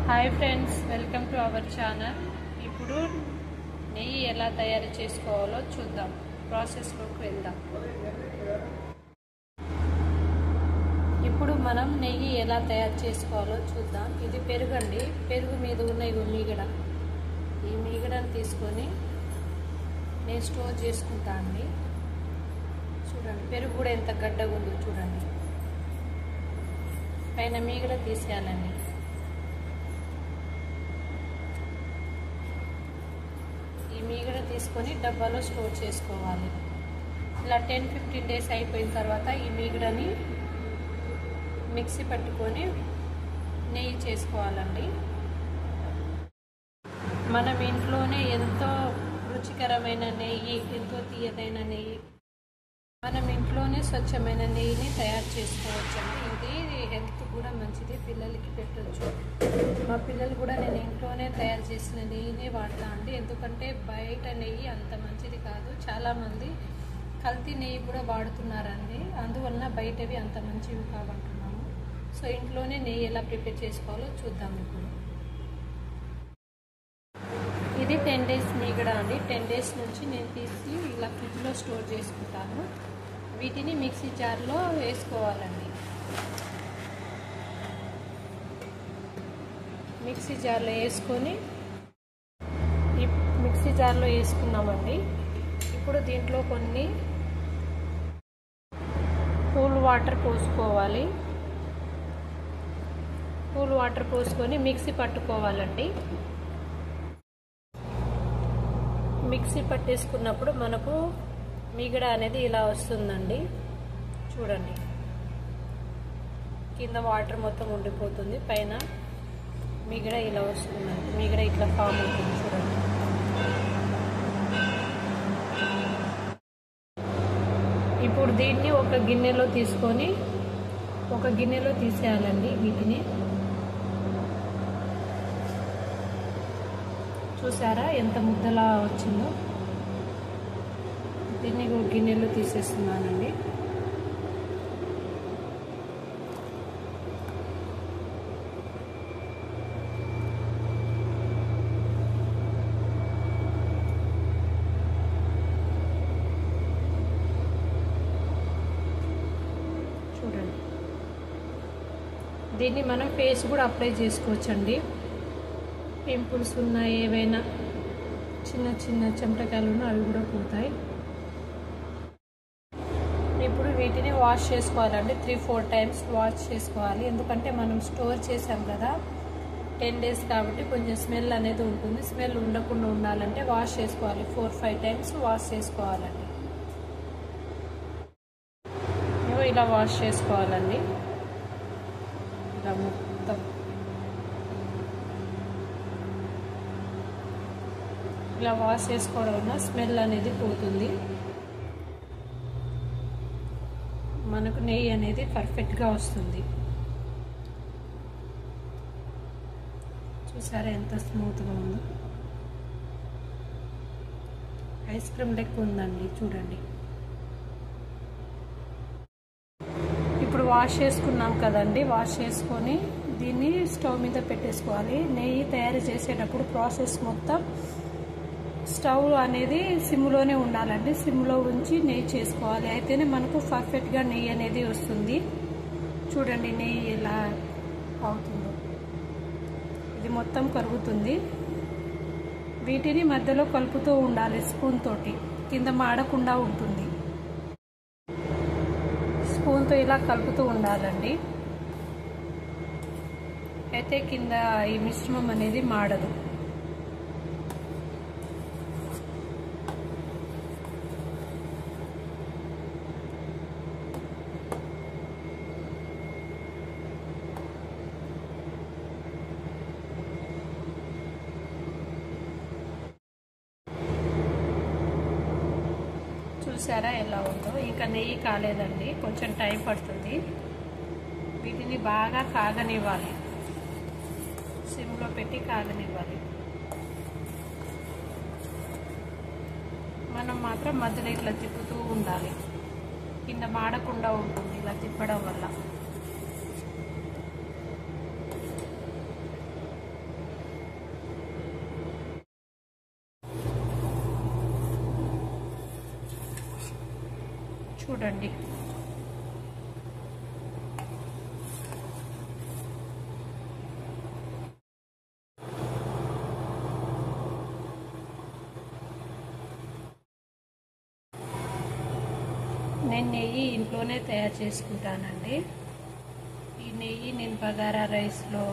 Hi friends, welcome to our channel. ఇప్పుడు నెయ్యి ఎలా తయారు చేసుకోవాలో చూద్దాం. ప్రాసెస్లోకి వెళ్దాం. ఇప్పుడు మనం నెయ్యి ఎలా తయారు చేసుకోవాలో చూద్దాం. ఇది పెరుగు అండి. పెరుగు మీద ఉన్న ఇవి మీగడ. ఈ మీగడను తీసుకొని నేను స్టోర్ చేసుకుంటా అండి. చూడండి, పెరుగు కూడా ఎంత గడ్డగా ఉందో చూడండి. పైన మీగడ తీసేయాలండి. ఈ మీగడ తీసుకొని డబ్బాలో స్టోర్ చేసుకోవాలి. ఇలా 10-15 డేస్ అయిపోయిన తర్వాత ఈ మీగడని మిక్సీ పట్టుకొని నెయ్యి చేసుకోవాలండి. మనం ఇంట్లోనే ఎంతో రుచికరమైన నెయ్యి, ఎంతో తీయదైన నెయ్యి, మనం ఇంట్లోనే స్వచ్ఛమైన నెయ్యిని తయారు చేసుకోవచ్చండి. ఇది హెల్త్ కూడా మంచిది, పిల్లలకి పెట్టవచ్చు. మా పిల్లలు కూడా నేను ఇంట్లోనే తయారు చేసిన నెయ్యిని వాడతా అండి. ఎందుకంటే బయట నెయ్యి అంత మంచిది కాదు. చాలామంది కల్తీ నెయ్యి కూడా వాడుతున్నారండి. అందువలన బయటవి అంత మంచివి కావంటున్నాము. సో ఇంట్లోనే నెయ్యి ఎలా ప్రిపేర్ చేసుకోవాలో చూద్దాం. ఇప్పుడు ఇది 10 డేస్ మీగడ అండి. 10 డేస్ నుంచి నేను తీసి ఇలా ఫ్రిడ్జ్లో స్టోర్ చేసుకుంటాను. వీటిని మిక్సీ జార్లో వేసుకోవాలండి. మిక్సీ జార్లో వేసుకొని ఈ మిక్సీ జార్లో వేసుకున్నామండి. ఇప్పుడు దీంట్లో కొన్ని కూల్ వాటర్ పోసుకోవాలి. కూల్ వాటర్ పోసుకొని మిక్సీ పట్టుకోవాలండి. మిక్సీ పట్టేసుకున్నప్పుడు మనకు మీగడ అనేది ఇలా వస్తుందండి. చూడండి, కింద వాటర్ మొత్తం ఉండిపోతుంది, పైన మీగడ ఇలా వస్తుందండి. మీగడ ఇట్లా ఫామ్ అవుతుంది చూడండి. ఇప్పుడు దీన్ని ఒక గిన్నెలో తీసుకొని ఒక గిన్నెలో తీసేయాలండి. వీటిని చూసారా ఎంత ముద్దలా వచ్చిందో. దీన్ని ఒక గిన్నెలో తీసేస్తున్నానండి. చూడండి, దీన్ని మనం ఫేస్ కూడా అప్లై చేసుకోవచ్చండి. పింపుల్స్ ఉన్న ఏవైనా చిన్న చిన్న చెమటకాయలు ఉన్నా అవి కూడా పోతాయి. ఇప్పుడు వీటిని వాష్ చేసుకోవాలండి. 3-4 టైమ్స్ వాష్ చేసుకోవాలి. ఎందుకంటే మనం స్టోర్ చేసాం కదా 10 డేస్ కాబట్టి కొంచెం స్మెల్ అనేది ఉంటుంది. స్మెల్ ఉండకుండా ఉండాలంటే వాష్ చేసుకోవాలి. 4-5 టైమ్స్ వాష్ చేసుకోవాలండి. ఇలా వాష్ చేసుకోవాలండి. ఇలా మొత్తం ఇలా వాష్ చేసుకోవడం వల్ల స్మెల్ అనేది పోతుంది. మనకు నెయ్యి అనేది పర్ఫెక్ట్గా వస్తుంది. చూసారా ఎంత స్మూత్గా ఉందో. ఐస్ క్రీమ్ లెక్క ఉందండి. చూడండి, ఇప్పుడు వాష్ చేసుకున్నాం కదండి. వాష్ చేసుకొని దీన్ని స్టవ్ మీద పెట్టేసుకోవాలి. నెయ్యి తయారు చేసేటప్పుడు ప్రాసెస్ మొత్తం స్టవ్ అనేది సిమ్లోనే ఉండాలండి. సిమ్లో ఉంచి నెయ్యి చేసుకోవాలి. అయితేనే మనకు పర్ఫెక్ట్గా నెయ్యి అనేది వస్తుంది. చూడండి నెయ్యి ఎలా అవుతుందో. ఇది మొత్తం కరుగుతుంది. వీటిని మధ్యలో కలుపుతూ ఉండాలి స్పూన్ తోటి, కింద మాడకుండా ఉంటుంది. స్పూన్తో ఇలా కలుపుతూ ఉండాలండి. అయితే కింద ఈ మిశ్రమం అనేది మాడదు. చూసారా ఎలా ఉందో. ఇంకా నెయ్యి కాలేదండి, కొంచెం టైం పడుతుంది. వీటిని బాగా కాగనివ్వాలి. సిమ్లో పెట్టి కాగనివ్వాలి. మనం మాత్రం మధ్యలో ఇట్లా తిప్పుతూ ఉండాలి. కింద మాడకుండా ఉంటుంది ఇలా తిప్పడం వల్ల. చూడండి. నేను నెయ్యి ఇంట్లోనే తయారు చేసుకుంటానండి. ఈ నెయ్యి నేను బగారా రైస్లో,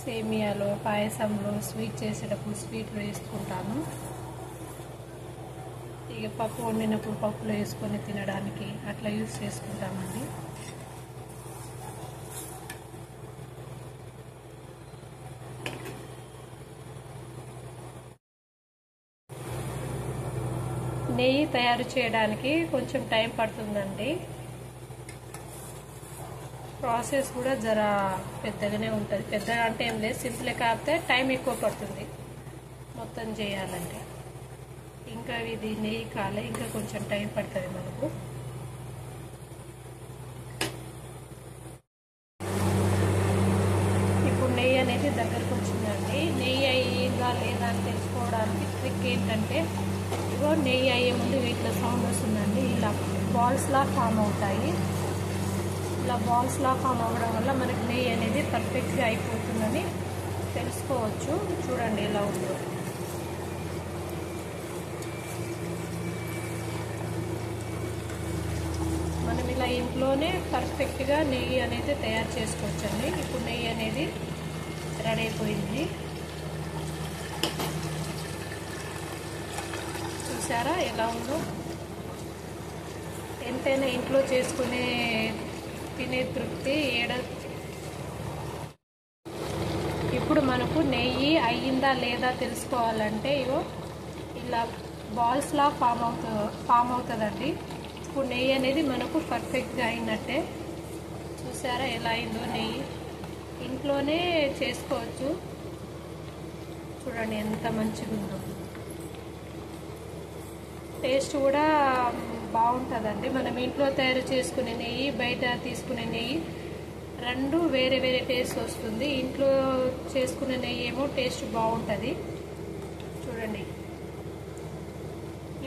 సేమియాలో, పాయసంలో, స్వీట్ చేసేటప్పుడు స్వీట్లో వేసుకుంటాను. ఇక పప్పు వండినప్పుడు పప్పులో వేసుకొని తినడానికి అట్లా యూజ్ చేసుకుంటామండి. నెయ్యి తయారు చేయడానికి కొంచెం టైం పడుతుందండి. ప్రాసెస్ కూడా జర పెద్దగానే ఉంటుంది. పెద్దగా అంటే ఏం లేదు, సింపులే, కాకపోతే టైం ఎక్కువ పడుతుంది మొత్తం చేయాలంటే. ఇంకా ఇది నెయ్యి కాలే, ఇంకా కొంచెం టైం పడుతుంది మనకు. ఇప్పుడు నెయ్యి అనేది దగ్గరకు వచ్చిందండి. నెయ్యి అయ్యిందా లేదా అని తెలుసుకోవడానికి ట్రిక్ ఏంటంటే, ఇగో నెయ్యి అయ్యే ముందు వీటిలో సౌండ్ వస్తుందండి. ఇలా బాల్స్లా ఫామ్ అవుతాయి. ఇలా బాల్స్లా ఫామ్ అవ్వడం వల్ల మనకి నెయ్యి అనేది పర్ఫెక్ట్గా అయిపోతుందని తెలుసుకోవచ్చు. చూడండి ఎలా ఉందో. మనం ఇలా ఇంట్లోనే పర్ఫెక్ట్గా నెయ్యి అనేది తయారు చేసుకోవచ్చండి. ఇప్పుడు నెయ్యి అనేది రెడీ అయిపోయింది. చూసారా ఎలా ఉందో. ఎంతైనా ఇంట్లో చేసుకునే తినే తృప్తి ఏడ. ఇప్పుడు మనకు నెయ్యి అయ్యిందా లేదా తెలుసుకోవాలంటే ఇగో ఇలా బాల్స్లా ఫామ్ అవుతుందండి. ఇప్పుడు నెయ్యి అనేది మనకు పర్ఫెక్ట్గా అయినట్టే. చూసారా ఎలా అయిందో. నెయ్యి ఇంట్లోనే చేసుకోవచ్చు. చూడండి ఎంత మంచిగా ఉందో. టేస్ట్ కూడా బాగుంటుందండి. మనం ఇంట్లో తయారు చేసుకునే నెయ్యి, బయట తీసుకునే నెయ్యి రెండు వేరే వేరే టేస్ట్ వస్తుంది. ఇంట్లో చేసుకునే నెయ్యి ఏమో టేస్ట్ బాగుంటుంది. చూడండి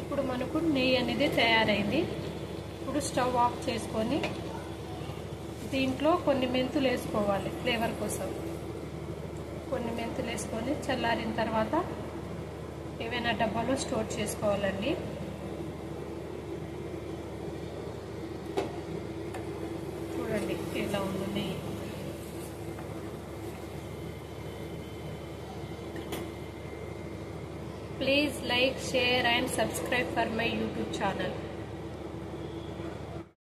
ఇప్పుడు మనకు నెయ్యి అనేది తయారైంది. ఇప్పుడు స్టవ్ ఆఫ్ చేసుకొని దీంట్లో కొన్ని మెంతులు వేసుకోవాలి ఫ్లేవర్ కోసం. కొన్ని మెంతులు వేసుకొని చల్లారిన తర్వాత ఏవైనా డబ్బాలో స్టోర్ చేసుకోవాలండి. చూడండి ఎలా ఉంది. Please like, share and subscribe for my YouTube channel.